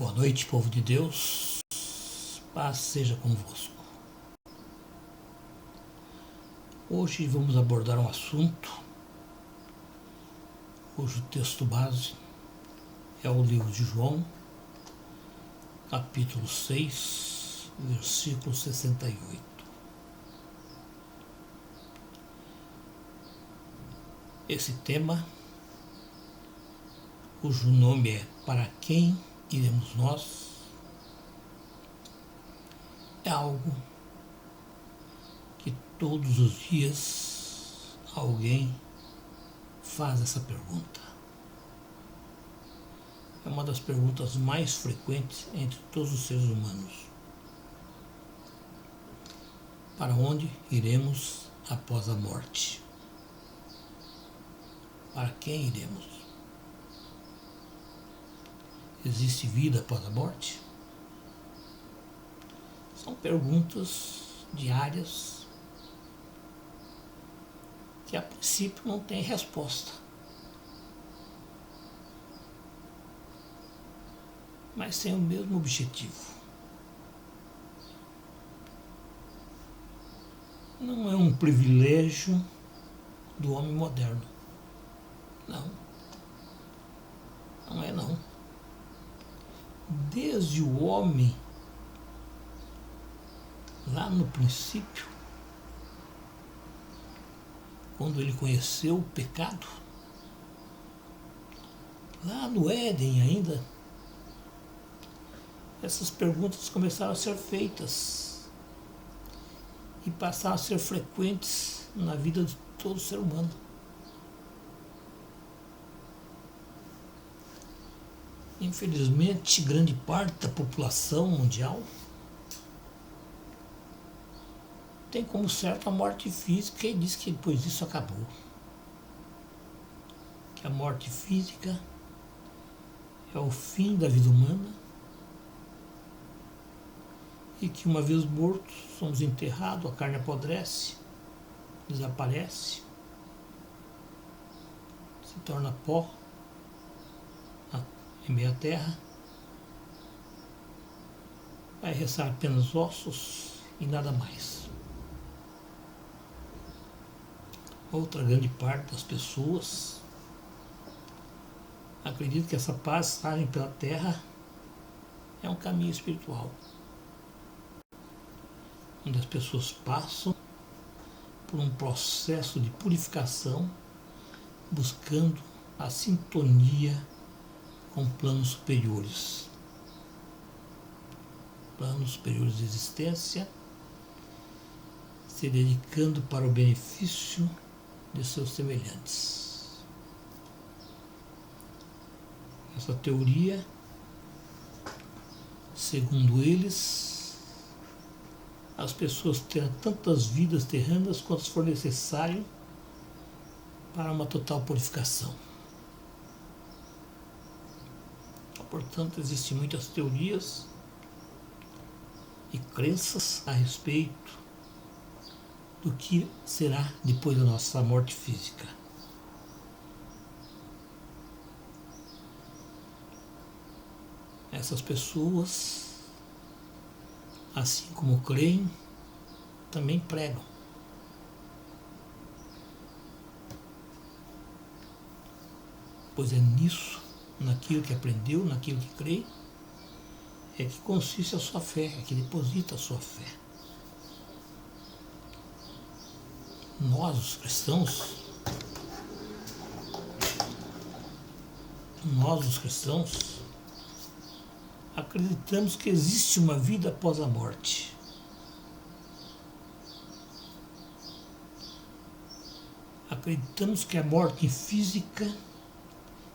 Boa noite, povo de Deus, paz seja convosco. Hoje vamos abordar um assunto cujo texto base é o livro de João, capítulo 6, versículo 68. Esse tema, cujo nome é Para quem iremos nós, é algo que todos os dias alguém faz essa pergunta. É uma das perguntas mais frequentes entre todos os seres humanos. Para onde iremos após a morte? Para quem iremos? Existe vida após a morte? São perguntas diárias que a princípio não têm resposta. Mas têm o mesmo objetivo. Não é um privilégio do homem moderno. Não. Não é não. Desde o homem, lá no princípio, quando ele conheceu o pecado, lá no Éden ainda, essas perguntas começaram a ser feitas e passaram a ser frequentes na vida de todo ser humano. Infelizmente, grande parte da população mundial tem como certo a morte física e diz que depois disso acabou. Que a morte física é o fim da vida humana e que uma vez mortos somos enterrados, a carne apodrece, desaparece, se torna pó em meio à terra, vai restar apenas ossos e nada mais. Outra grande parte das pessoas acredita que essa passagem pela terra é um caminho espiritual, onde as pessoas passam por um processo de purificação, buscando a sintonia com planos superiores de existência, se dedicando para o benefício de seus semelhantes. Essa teoria, segundo eles, as pessoas terão tantas vidas terrenas quantas for necessário para uma total purificação. Portanto, existem muitas teorias e crenças a respeito do que será depois da nossa morte física. Essas pessoas, assim como creem, também pregam. Pois é nisso, naquilo que aprendeu, naquilo que crê, é que consiste a sua fé, é que deposita a sua fé. Nós, os cristãos, acreditamos que existe uma vida após a morte. Acreditamos que a morte física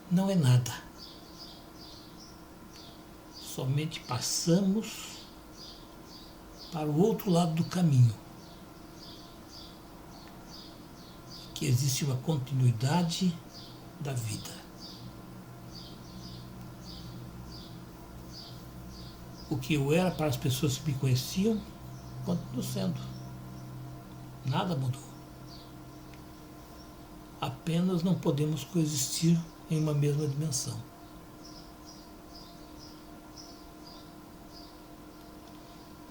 não é nada. Somente passamos para o outro lado do caminho. Que existe uma continuidade da vida. O que eu era para as pessoas que me conheciam, continua sendo. Nada mudou. Apenas não podemos coexistir em uma mesma dimensão.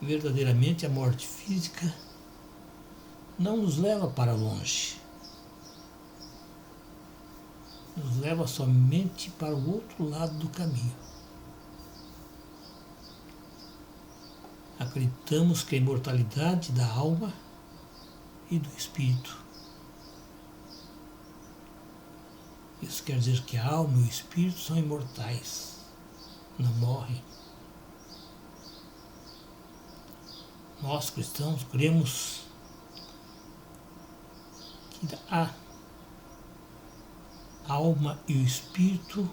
verdadeiramente a morte física não nos leva para longe. Nos leva somente para o outro lado do caminho. Acreditamos que a imortalidade da alma e do espírito. Isso quer dizer que a alma e o espírito são imortais, não morrem. Nós cristãos cremos que a alma e o espírito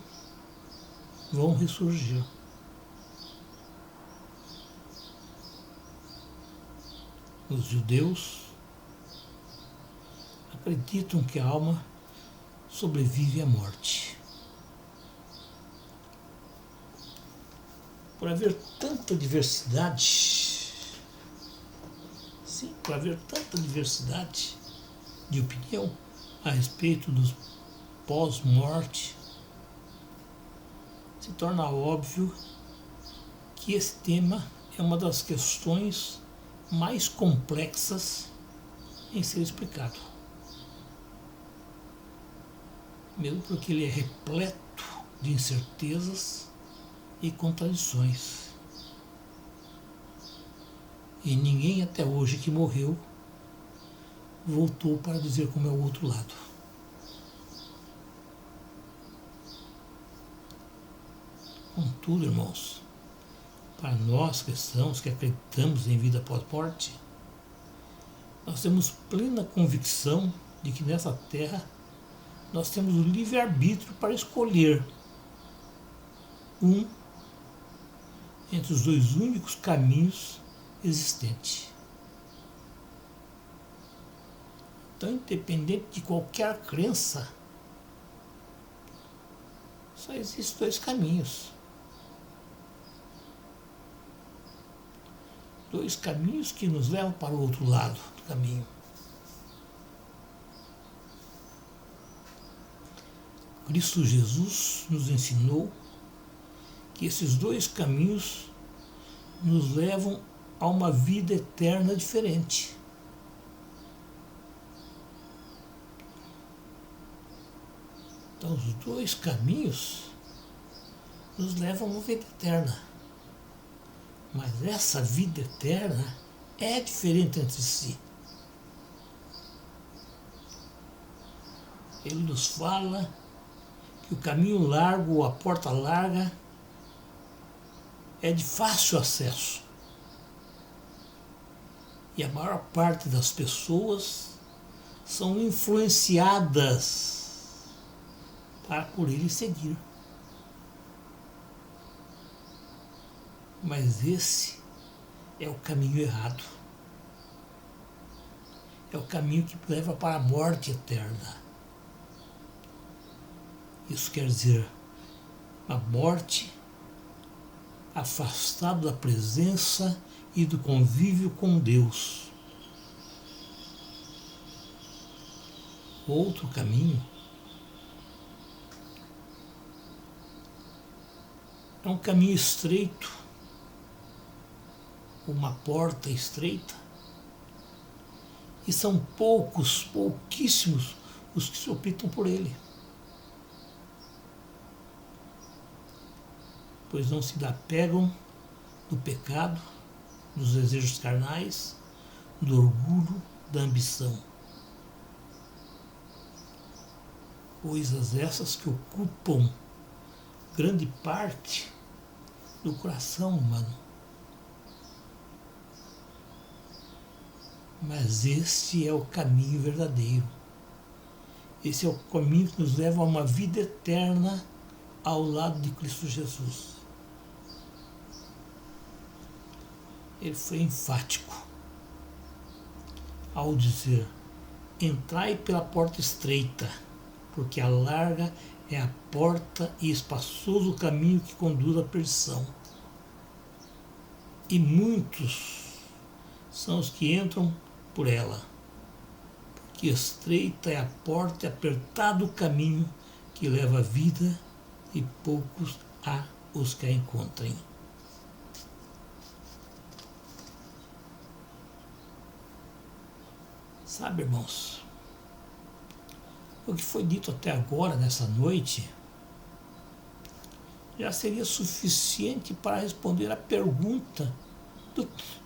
vão ressurgir. Os judeus acreditam que a alma sobrevive à morte. Por haver tanta diversidade, por haver tanta diversidade de opinião a respeito dos pós-morte, se torna óbvio que esse tema é uma das questões mais complexas em ser explicado. Mesmo porque ele é repleto de incertezas e contradições. E ninguém até hoje que morreu voltou para dizer como é o outro lado. Contudo, irmãos, para nós cristãos que acreditamos em vida pós-morte, nós temos plena convicção de que nessa terra nós temos o livre-arbítrio para escolher um entre os dois únicos caminhos existentes. Então, independente de qualquer crença, só existem dois caminhos. Dois caminhos que nos levam para o outro lado do caminho. Cristo Jesus nos ensinou que esses dois caminhos nos levam a uma vida eterna diferente. Então, os dois caminhos nos levam a uma vida eterna. Mas essa vida eterna é diferente entre si. Ele nos fala que o caminho largo ou a porta larga é de fácil acesso. E a maior parte das pessoas são influenciadas para por ele seguir. Mas esse é o caminho errado. É o caminho que leva para a morte eterna. Isso quer dizer a morte afastado da presença e do convívio com Deus. Outro caminho é um caminho estreito, uma porta estreita, e são pouquíssimos os que se optam por ele, pois não se apegam do pecado, dos desejos carnais, do orgulho, da ambição. Coisas essas que ocupam grande parte do coração humano. Mas esse é o caminho verdadeiro. Esse é o caminho que nos leva a uma vida eterna ao lado de Cristo Jesus. Ele foi enfático ao dizer: entrai pela porta estreita, porque a larga é a porta e espaçoso o caminho que conduz à perdição. E muitos são os que entram por ela, porque estreita é a porta e apertado o caminho que leva à vida, e poucos há os que a encontrem. Sabe, irmãos, o que foi dito até agora, nessa noite, já seria suficiente para responder a pergunta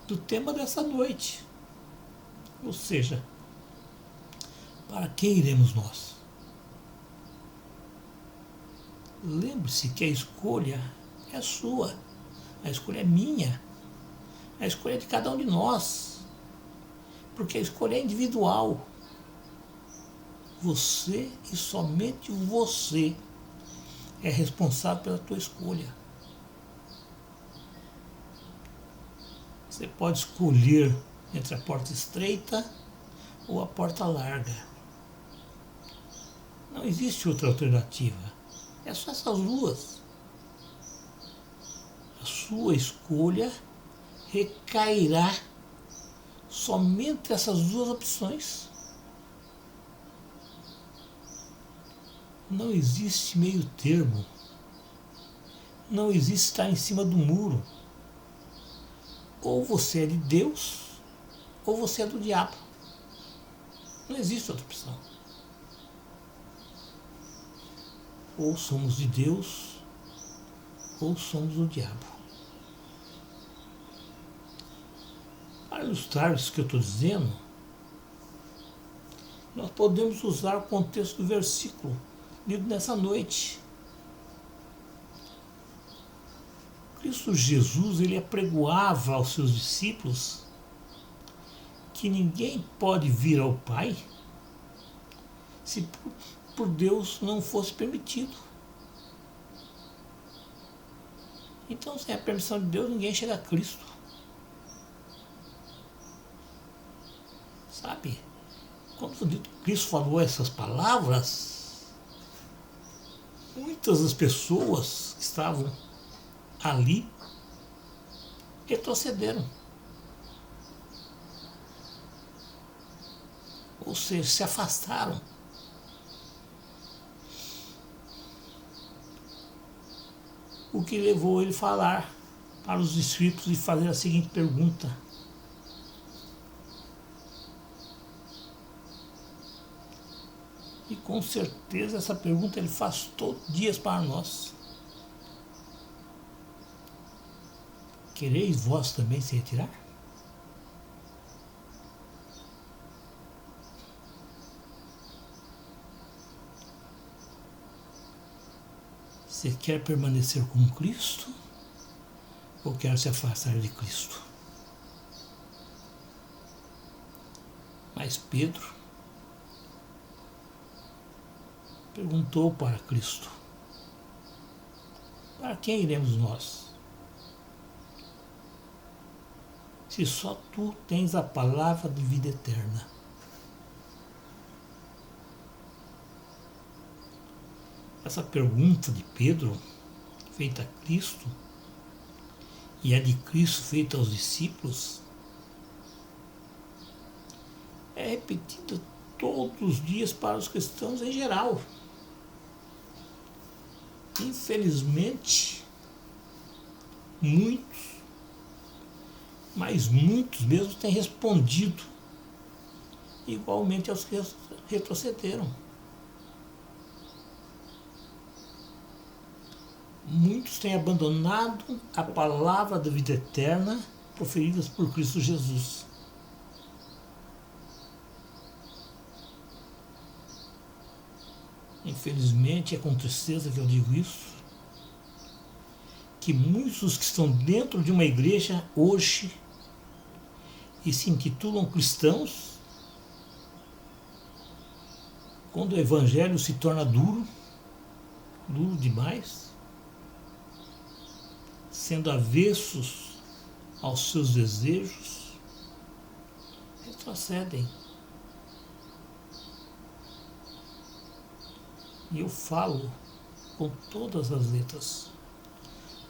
do tema dessa noite. Ou seja, para quem iremos nós? Lembre-se que a escolha é sua, a escolha é minha, a escolha é de cada um de nós, porque a escolha é individual. Você e somente você é responsável pela tua escolha. Você pode escolher entre a porta estreita ou a porta larga. Não existe outra alternativa. É só essas duas. A sua escolha recairá somente essas duas opções. Não existe meio termo. Não existe estar em cima do muro. Ou você é de Deus, ou você é do diabo. Não existe outra opção. Ou somos de Deus, ou somos do diabo. Para ilustrar isso que eu estou dizendo, nós podemos usar o contexto do versículo lido nessa noite. Cristo Jesus, ele apregoava aos seus discípulos que ninguém pode vir ao Pai se por Deus não fosse permitido. Então, sem a permissão de Deus, ninguém chega a Cristo. Sabe? Quando Cristo falou essas palavras, muitas das pessoas que estavam ali retrocederam. Ou seja, se afastaram. O que levou ele a falar para os discípulos e fazer a seguinte pergunta: e com certeza essa pergunta ele faz todos os dias para nós. Quereis vós também se retirar? Você quer permanecer com Cristo ou quer se afastar de Cristo? Mas Pedro perguntou para Cristo: para quem iremos nós? Se só tu tens a palavra de vida eterna. Essa pergunta de Pedro, feita a Cristo, e a de Cristo feita aos discípulos, é repetida todos os dias para os cristãos em geral. Infelizmente, muitos, mas muitos mesmo têm respondido igualmente aos que retrocederam. Muitos têm abandonado a palavra da vida eterna proferida por Cristo Jesus. Infelizmente, é com tristeza que eu digo isso, que muitos que estão dentro de uma igreja hoje e se intitulam cristãos, quando o evangelho se torna duro demais, sendo avessos aos seus desejos, retrocedem. E eu falo com todas as letras.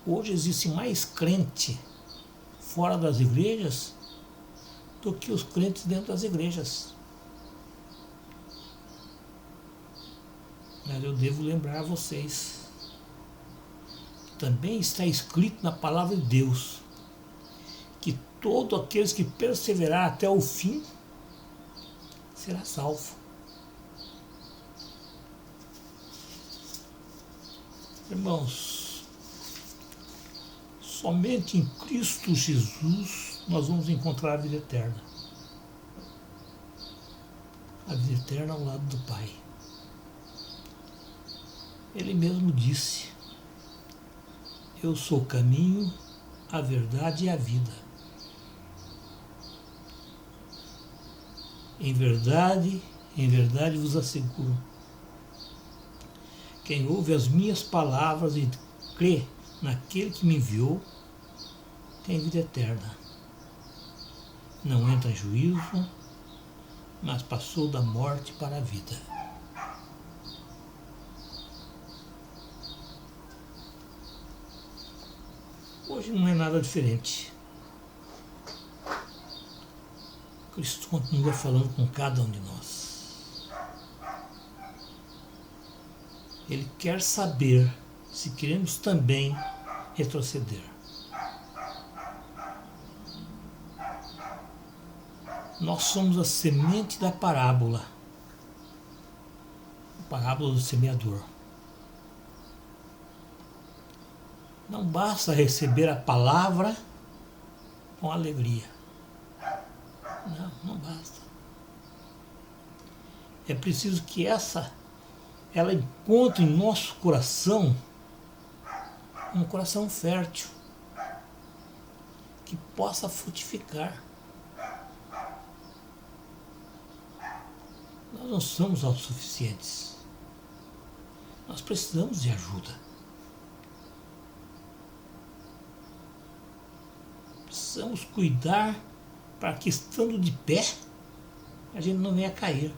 Hoje existe mais crente fora das igrejas do que os crentes dentro das igrejas. Mas eu devo lembrar a vocês que também está escrito na palavra de Deus que todos aqueles que perseverar até o fim será salvo. Irmãos, somente em Cristo Jesus nós vamos encontrar a vida eterna. A vida eterna ao lado do Pai. Ele mesmo disse: eu sou o caminho, a verdade e a vida. Em verdade vos asseguro, quem ouve as minhas palavras e crê naquele que me enviou, tem vida eterna. Não entra em juízo, mas passou da morte para a vida. Hoje não é nada diferente. Cristo continua falando com cada um de nós. Ele quer saber se queremos também retroceder. Nós somos a semente da parábola. A parábola do semeador. Não basta receber a palavra com alegria. Não basta. É preciso que ela encontre em nosso coração um coração fértil, que possa frutificar. Nós não somos autossuficientes. Nós precisamos de ajuda. Precisamos cuidar para que, estando de pé, a gente não venha a cair.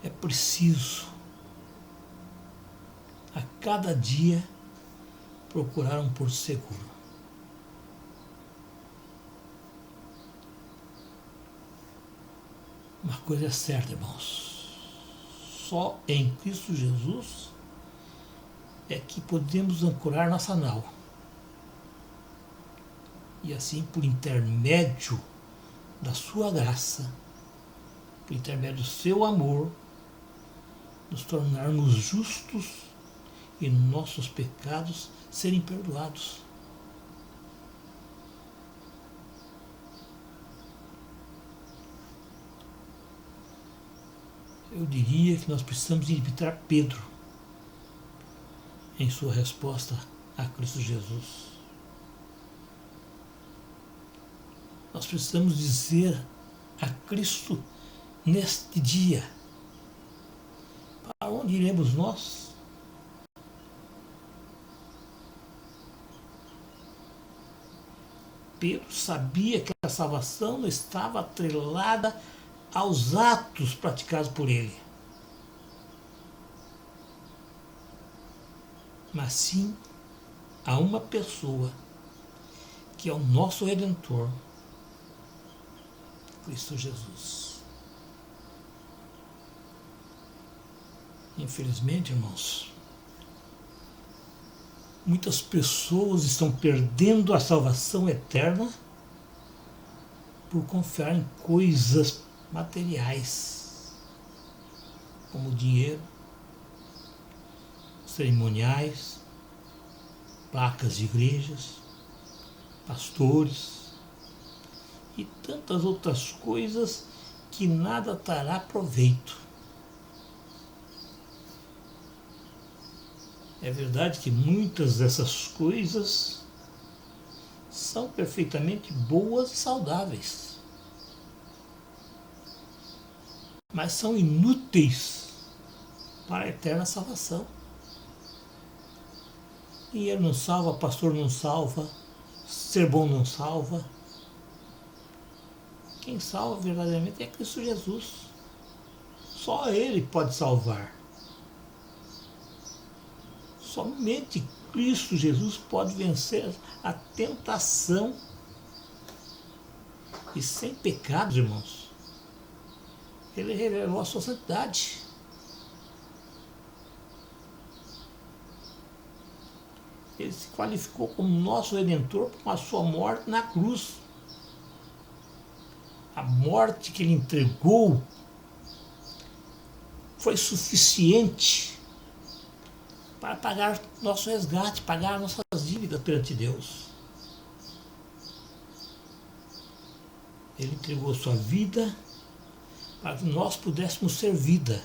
É preciso, a cada dia, procurar um porto seguro. Uma coisa é certa, irmãos. Só em Cristo Jesus é que podemos ancorar nossa nau. E assim, por intermédio da sua graça, por intermédio do seu amor, nos tornarmos justos e nossos pecados serem perdoados. Eu diria que nós precisamos imitar Pedro em sua resposta a Cristo Jesus. Nós precisamos dizer a Cristo neste dia: para onde iremos nós? Pedro sabia que a salvação não estava atrelada aos atos praticados por ele, mas sim a uma pessoa que é o nosso Redentor, Cristo Jesus. Infelizmente, irmãos, muitas pessoas estão perdendo a salvação eterna por confiar em coisas materiais, como dinheiro, cerimoniais, placas de igrejas, pastores e tantas outras coisas que nada trará proveito. É verdade que muitas dessas coisas são perfeitamente boas e saudáveis, mas são inúteis para a eterna salvação. Dinheiro não salva, pastor não salva, ser bom não salva. Quem salva verdadeiramente é Cristo Jesus. Só Ele pode salvar. Somente Cristo Jesus pode vencer a tentação. E sem pecados, irmãos, Ele revelou a sua santidade. Ele se qualificou como nosso Redentor com a sua morte na cruz. A morte que ele entregou foi suficiente para pagar nosso resgate, pagar nossas dívidas perante Deus. Ele entregou sua vida para que nós pudéssemos ter vida,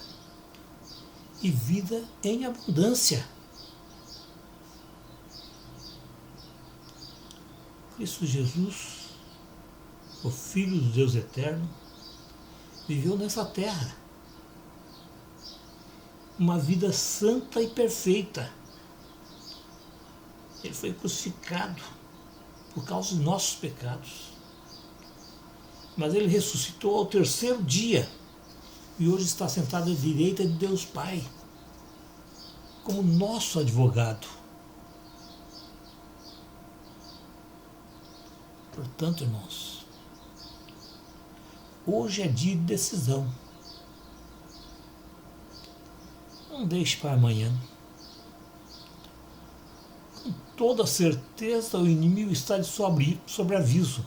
e vida em abundância. Cristo Jesus, o Filho do Deus Eterno, viveu nessa terra uma vida santa e perfeita. Ele foi crucificado por causa dos nossos pecados. Mas ele ressuscitou ao terceiro dia e hoje está sentado à direita de Deus Pai, como nosso advogado. Portanto, irmãos, hoje é dia de decisão. Não deixe para amanhã. Com toda certeza o inimigo está de sobreaviso.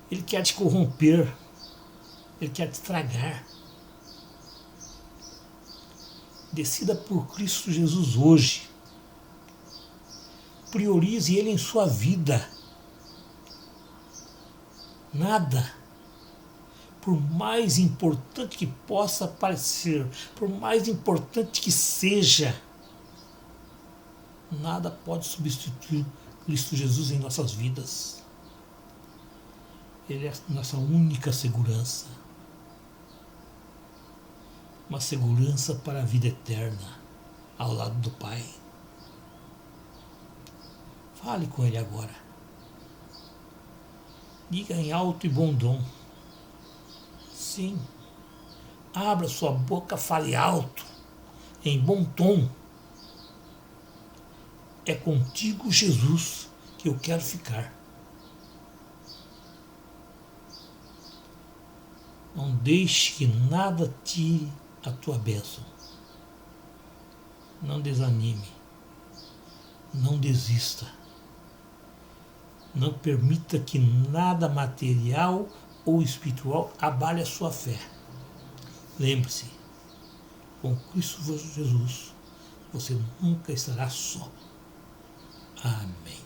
Ele quer te corromper. Ele quer te estragar. Decida por Cristo Jesus hoje. Priorize Ele em sua vida. Nada, por mais importante que possa parecer, por mais importante que seja, nada pode substituir Cristo Jesus em nossas vidas. Ele é a nossa única segurança. Uma segurança para a vida eterna, ao lado do Pai. Fale com Ele agora. Diga em alto e bom tom. Sim. Abra sua boca, fale alto, em bom tom. É contigo, Jesus, que eu quero ficar. Não deixe que nada tire a tua bênção. Não desanime. Não desista. Não permita que nada material ou espiritual abale a sua fé. Lembre-se, com Cristo Jesus, você nunca estará só. Amém.